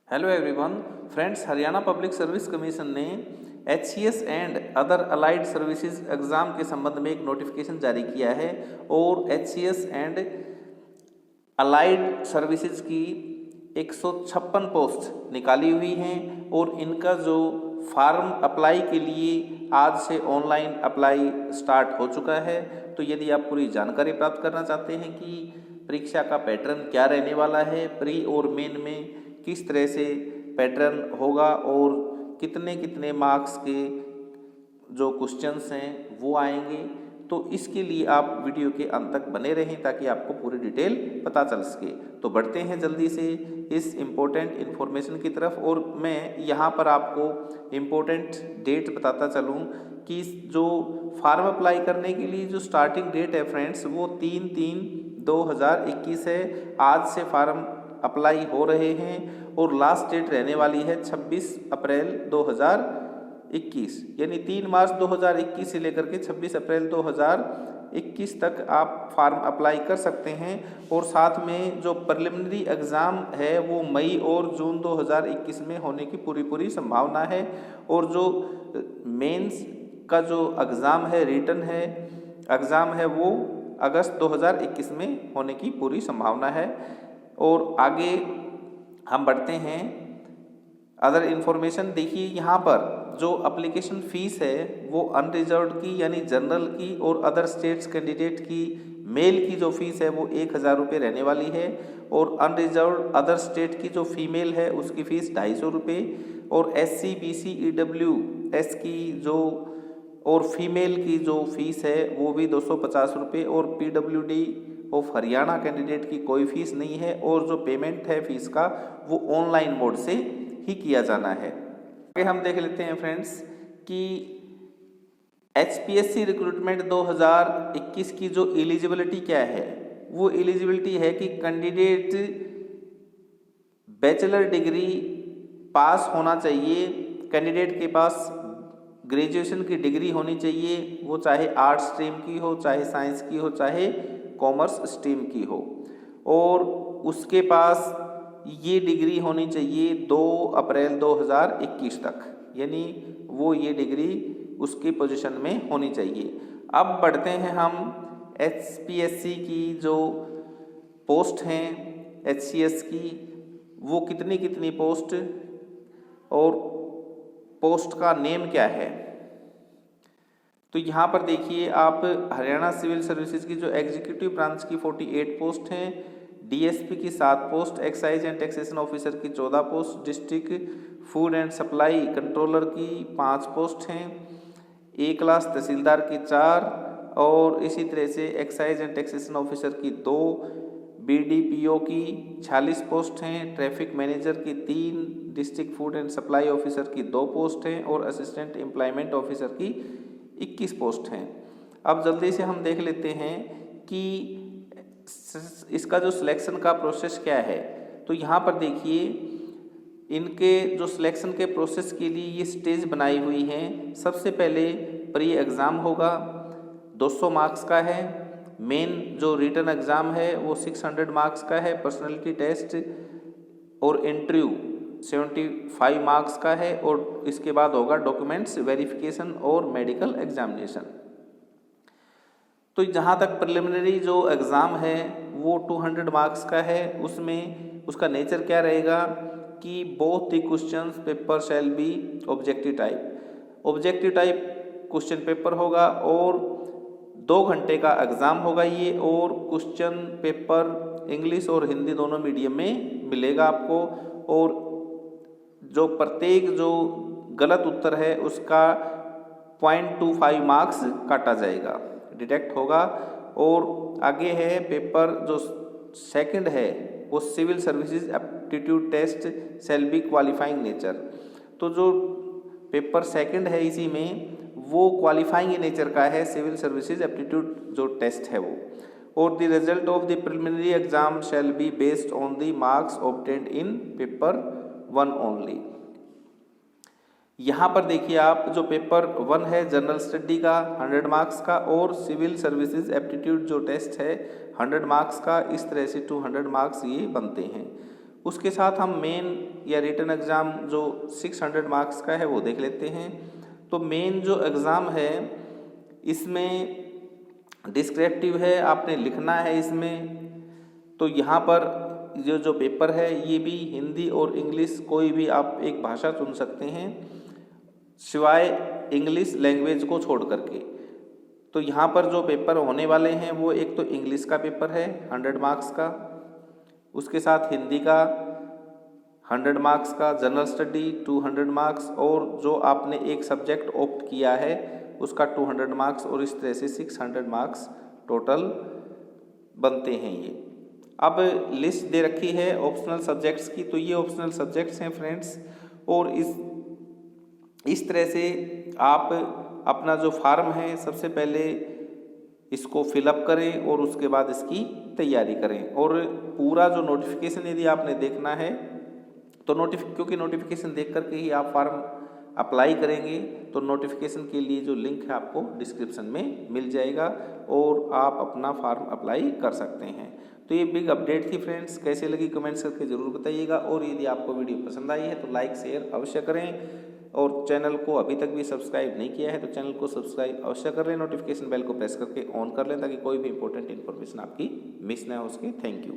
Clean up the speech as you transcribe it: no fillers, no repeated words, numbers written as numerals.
Hello everyone friends, Haryana public service commission ने HCS and other allied services exam के संबंध में एक नोटिफिकेशन जारी किया है और HCS एंड अलाइड सर्विसेज की 156 पोस्ट निकाली हुई हैं और इनका जो फार्म अप्लाई के लिए आज से ऑनलाइन अप्लाई स्टार्ट हो चुका है। तो यदि आप पूरी जानकारी प्राप्त करना चाहते हैं कि परीक्षा का पैटर्न क्या रहने वाला है, प्री और मेन में किस तरह से पैटर्न होगा और कितने कितने मार्क्स के जो क्वेश्चंस हैं वो आएंगे, तो इसके लिए आप वीडियो के अंत तक बने रहें ताकि आपको पूरी डिटेल पता चल सके। तो बढ़ते हैं जल्दी से इस इम्पोर्टेंट इन्फॉर्मेशन की तरफ और मैं यहाँ पर आपको इम्पोर्टेंट डेट बताता चलूँ कि जो फार्म अप्लाई करने के लिए जो स्टार्टिंग डेट है फ्रेंड्स वो 3/3/2021 है। आज से फार्म अप्लाई हो रहे हैं और लास्ट डेट रहने वाली है 26 अप्रैल 2021, यानी 3 मार्च 2021 से लेकर के 26 अप्रैल 2021 तक आप फार्म अप्लाई कर सकते हैं। और साथ में जो प्रिलिमिनरी एग्ज़ाम है वो मई और जून 2021 में होने की पूरी संभावना है और जो मेंस का जो एग्ज़ाम है, रिटन है एग्ज़ाम है, वो अगस्त 2021 में होने की पूरी संभावना है। और आगे हम बढ़ते हैं अदर इन्फॉर्मेशन। देखिए यहाँ पर जो एप्लीकेशन फ़ीस है वो अनरिजर्व्ड की यानी जनरल की और अदर स्टेट्स कैंडिडेट की मेल की जो फ़ीस है वो 1000 रुपये रहने वाली है और अनरिजर्व्ड अदर स्टेट की जो फीमेल है उसकी फ़ीस 250 रुपये और SC BC EWS की जो और फीमेल की जो फ़ीस है वो भी 250 रुपये और PWD ऑफ हरियाणा कैंडिडेट की कोई फ़ीस नहीं है और जो पेमेंट है फ़ीस का वो ऑनलाइन मोड से ही किया जाना है। आगे हम देख लेते हैं फ्रेंड्स कि HPSC रिक्रूटमेंट 2021 की जो एलिजिबिलिटी क्या है, वो एलिजिबिलिटी है कि कैंडिडेट बैचलर डिग्री पास होना चाहिए, कैंडिडेट के पास ग्रेजुएशन की डिग्री होनी चाहिए, वो चाहे आर्ट्स स्ट्रीम की हो, चाहे साइंस की हो, चाहे कॉमर्स स्ट्रीम की हो, और उसके पास ये डिग्री होनी चाहिए 2 अप्रैल 2021 तक, यानी वो ये डिग्री उसकी पोजीशन में होनी चाहिए। अब बढ़ते हैं हम HPSC की जो पोस्ट हैं HCS की, वो कितनी कितनी पोस्ट और पोस्ट का नेम क्या है। तो यहाँ पर देखिए आप हरियाणा सिविल सर्विसेज की जो एग्जीक्यूटिव ब्रांच की 48 पोस्ट हैं, DSP की 7 post, excise and taxation officer की 14 post, district food and supply controller की 5 पोस्ट हैं, A क्लास तहसीलदार की 4 और इसी तरह से एक्साइज एंड टैक्सेशन ऑफिसर की 2, BDPO की 46 पोस्ट हैं, ट्रैफिक मैनेजर की 3, district food and supply officer की 2 पोस्ट हैं और असिस्टेंट एम्प्लॉयमेंट ऑफिसर की 21 पोस्ट हैं। अब जल्दी से हम देख लेते हैं कि इसका जो सिलेक्शन का प्रोसेस क्या है। तो यहाँ पर देखिए इनके जो सिलेक्शन के प्रोसेस के लिए ये स्टेज बनाई हुई हैं। सबसे पहले प्री एग्ज़ाम होगा, 200 मार्क्स का है। मेन जो रिटन एग्ज़ाम है वो 600 मार्क्स का है। पर्सनैलिटी टेस्ट और इंटरव्यू 75 मार्क्स का है और इसके बाद होगा डॉक्यूमेंट्स वेरिफिकेशन और मेडिकल एग्जामिनेशन। तो जहाँ तक प्रिलिमिनरी जो एग्ज़ाम है वो 200 मार्क्स का है। उसमें उसका नेचर क्या रहेगा कि both the questions paper shall be objective type question paper होगा और 2 घंटे का एग्ज़ाम होगा ये, और क्वेश्चन पेपर इंग्लिश और हिंदी दोनों मीडियम में मिलेगा आपको। और जो प्रत्येक जो गलत उत्तर है उसका 0.25 मार्क्स काटा जाएगा, डिडक्ट होगा। और आगे है पेपर जो सेकंड है वो civil services aptitude test shall be qualifying nature. तो जो पेपर सेकंड है इसी में वो क्वालिफाइंग नेचर का है, सिविल सर्विसेज एप्टीट्यूड जो टेस्ट है वो। और the result of the preliminary exam shall be based on the marks obtained in paper 1 only. यहाँ पर देखिए आप जो पेपर 1 है जनरल स्टडी का 100 मार्क्स का और सिविल सर्विसेज एप्टीट्यूड जो टेस्ट है 100 मार्क्स का, इस तरह से 200 मार्क्स ये बनते हैं। उसके साथ हम मेन या रिटन एग्ज़ाम जो 600 मार्क्स का है वो देख लेते हैं। तो मेन जो एग्ज़ाम है इसमें डिस्क्रिप्टिव है, आपने लिखना है इसमें। तो यहाँ पर जो पेपर है ये भी हिंदी और इंग्लिश कोई भी आप एक भाषा चुन सकते हैं, सिवाय इंग्लिश लैंग्वेज को छोड़ करके। तो यहाँ पर जो पेपर होने वाले हैं वो एक तो इंग्लिश का पेपर है 100 मार्क्स का, उसके साथ हिंदी का 100 मार्क्स का, जनरल स्टडी 200 मार्क्स, और जो आपने एक सब्जेक्ट ऑप्ट किया है उसका 200 मार्क्स, और इस तरह से 600 मार्क्स टोटल बनते हैं ये। अब लिस्ट दे रखी है ऑप्शनल सब्जेक्ट्स की, तो ये ऑप्शनल सब्जेक्ट्स हैं फ्रेंड्स। और इस तरह से आप अपना जो फार्म है सबसे पहले इसको फिलअप करें और उसके बाद इसकी तैयारी करें। और पूरा जो नोटिफिकेशन यदि आपने देखना है तो क्योंकि नोटिफिकेशन देख करके ही आप फार्म अप्लाई करेंगे, तो नोटिफिकेशन के लिए जो लिंक है आपको डिस्क्रिप्शन में मिल जाएगा और आप अपना फार्म अप्लाई कर सकते हैं। तो ये बिग अपडेट थी फ्रेंड्स, कैसे लगी कमेंट्स करके ज़रूर बताइएगा। और यदि आपको वीडियो पसंद आई है तो लाइक शेयर अवश्य करें, और चैनल को अभी तक भी सब्सक्राइब नहीं किया है तो चैनल को सब्सक्राइब अवश्य कर लें, नोटिफिकेशन बेल को प्रेस करके ऑन कर लें ताकि कोई भी इंपॉर्टेंट इन्फॉर्मेशन आपकी मिस ना हो सके। Thank you.